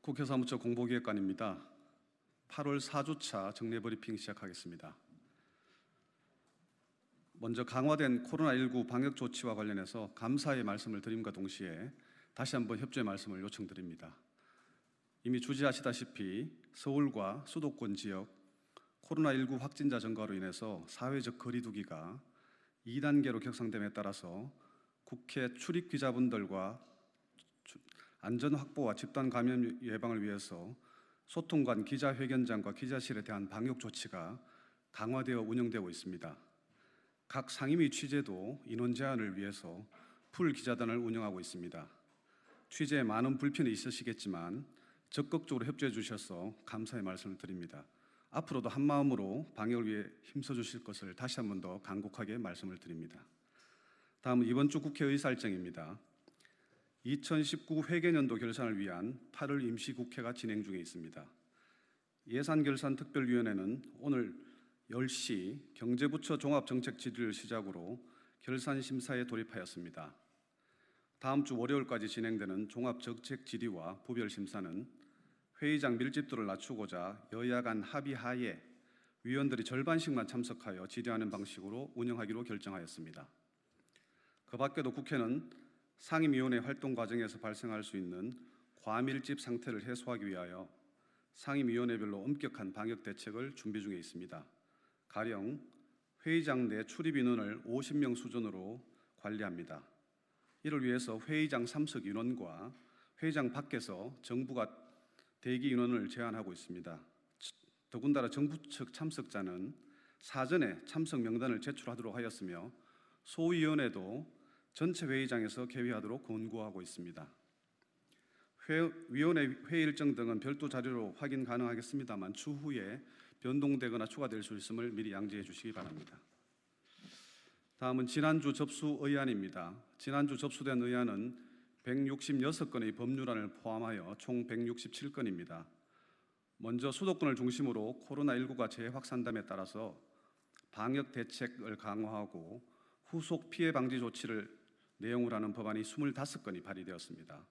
국회 사무처 공보기획관입니다. 8월 4주차 정례 브리핑 시작하겠습니다. 먼저 강화된 코로나19 방역 조치와 관련해서 감사의 말씀을 드림과 동시에 다시 한번 협조의 말씀을 요청드립니다. 이미 주지하시다시피 서울과 수도권 지역 코로나19 확진자 증가로 인해서 사회적 거리 두기가 2단계로 격상됨에 따라서 국회 출입 기자분들과 안전 확보와 집단 감염 예방을 위해서 소통관 기자회견장과 기자실에 대한 방역 조치가 강화되어 운영되고 있습니다. 각 상임위 취재도 인원 제한을 위해서 풀 기자단을 운영하고 있습니다. 취재에 많은 불편이 있으시겠지만 적극적으로 협조해 주셔서 감사의 말씀을 드립니다. 앞으로도 한마음으로 방역을 위해 힘써 주실 것을 다시 한 번 더 간곡하게 말씀을 드립니다. 다음은 이번 주 국회 의사일정입니다. 2019 회계년도 결산을 위한 8월 임시국회가 진행 중에 있습니다. 예산결산특별위원회는 오늘 10시 경제부처 종합정책질의를 시작으로 결산심사에 돌입하였습니다. 다음 주 월요일까지 진행되는 종합정책질의와 부별심사는 회의장 밀집도를 낮추고자 여야 간 합의하에 위원들이 절반씩만 참석하여 질의하는 방식으로 운영하기로 결정하였습니다. 그 밖에도 국회는 상임위원회 활동 과정에서 발생할 수 있는 과밀집 상태를 해소하기 위하여 상임위원회별로 엄격한 방역 대책을 준비 중에 있습니다. 가령 회의장 내 출입 인원을 50명 수준으로 관리합니다. 이를 위해서 회의장 참석 인원과 회의장 밖에서 정부가 대기 인원을 제한하고 있습니다. 더군다나 정부 측 참석자는 사전에 참석 명단을 제출하도록 하였으며 소위원회도 전체 회의장에서 개회하도록 권고하고 있습니다. 위원회 회의 일정 등은 별도 자료로 확인 가능하겠습니다만 추후에 변동되거나 추가될 수 있음을 미리 양지해 주시기 바랍니다. 다음은 지난주 접수 의안입니다. 지난주 접수된 의안은 166건의 법률안을 포함하여 총 167건입니다. 먼저 수도권을 중심으로 코로나19가 재확산됨에 따라서 방역 대책을 강화하고 후속 피해 방지 조치를 내용으로 하는 법안이 25건이 발의되었습니다.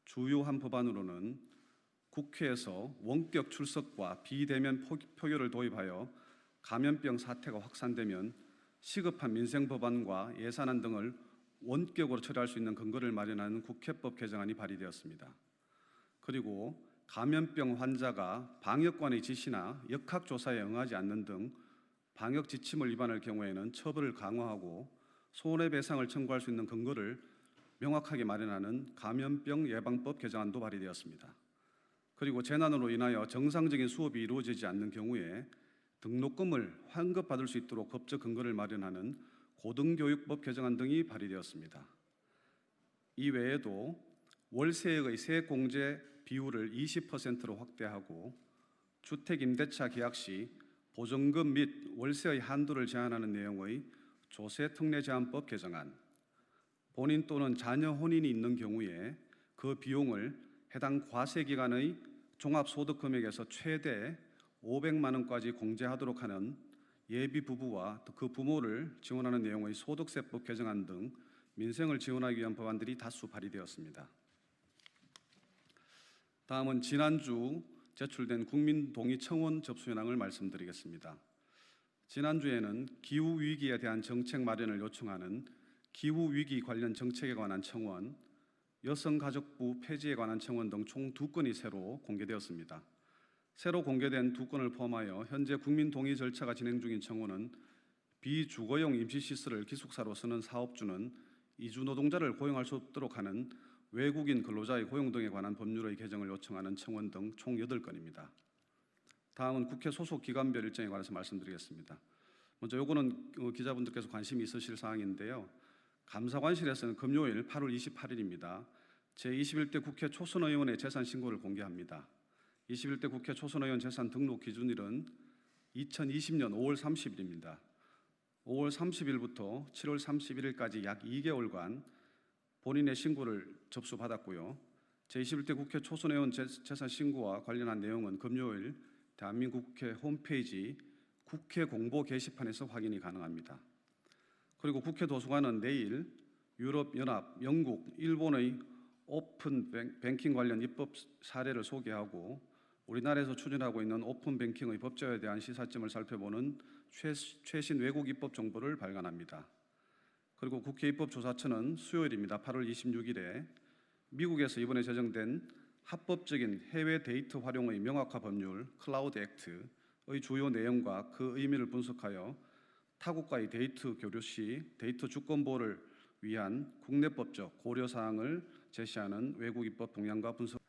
주요한 법안으로는 국회에서 원격 출석과 비대면 표결을 도입하여 감염병 사태가 확산되면 시급한 민생 법안과 예산안 등을 원격으로 처리할 수 있는 근거를 마련하는 국회법 개정안이 발의되었습니다. 그리고 감염병 환자가 방역관의 지시나 역학조사에 응하지 않는 등 방역 지침을 위반할 경우에는 처벌을 강화하고 손해배상을 청구할 수 있는 근거를 명확하게 마련하는 감염병 예방법 개정안도 발의되었습니다. 그리고 재난으로 인하여 정상적인 수업이 이루어지지 않는 경우에 등록금을 환급받을 수 있도록 법적 근거를 마련하는 고등교육법 개정안 등이 발의되었습니다. 이 외에도 월세액의 세액공제 비율을 20%로 확대하고 주택임대차 계약 시 보증금 및 월세의 한도를 제한하는 내용의 조세특례제한법 개정안, 본인 또는 자녀 혼인이 있는 경우에 그 비용을 해당 과세기간의 종합소득금액에서 최대 500만 원까지 공제하도록 하는 예비부부와 그 부모를 지원하는 내용의 소득세법 개정안 등 민생을 지원하기 위한 법안들이 다수 발의되었습니다. 다음은 지난주 제출된 국민동의 청원 접수 현황을 말씀드리겠습니다. 지난주에는 기후위기에 대한 정책 마련을 요청하는 기후위기 관련 정책에 관한 청원, 여성가족부 폐지에 관한 청원 등 총 2건이 새로 공개되었습니다. 새로 공개된 2건을 포함하여 현재 국민동의 절차가 진행 중인 청원은 비주거용 임시시설을 기숙사로 쓰는 사업주는 이주 노동자를 고용할 수 없도록 하는 외국인 근로자의 고용 등에 관한 법률의 개정을 요청하는 청원 등 총 8건입니다. 다음은 국회 소속 기관별 일정에 관해서 말씀드리겠습니다. 먼저 요거는 기자분들께서 관심이 있으실 사항인데요. 감사관실에서는 금요일 8월 28일입니다. 제21대 국회 초선의원의 재산 신고를 공개합니다. 21대 국회 초선의원 재산 등록 기준일은 2020년 5월 30일입니다. 5월 30일부터 7월 31일까지 약 2개월간 본인의 신고를 접수받았고요. 제21대 국회 초선의원 재산 신고와 관련한 내용은 금요일 대한민국 국회 홈페이지 국회 공보 게시판에서 확인이 가능합니다. 그리고 국회 도서관은 내일 유럽연합, 영국, 일본의 오픈 뱅킹 관련 입법 사례를 소개하고 우리나라에서 추진하고 있는 오픈 뱅킹의 법제화에 대한 시사점을 살펴보는 최신 외국 입법 정보를 발간합니다. 그리고 국회 입법조사처는 수요일입니다. 8월 26일에 미국에서 이번에 제정된 합법적인 해외 데이터 활용의 명확화 법률 클라우드 액트의 주요 내용과 그 의미를 분석하여 타국과의 데이터 교류 시 데이터 주권 보호를 위한 국내법적 고려 사항을 제시하는 외국 입법 동향과 분석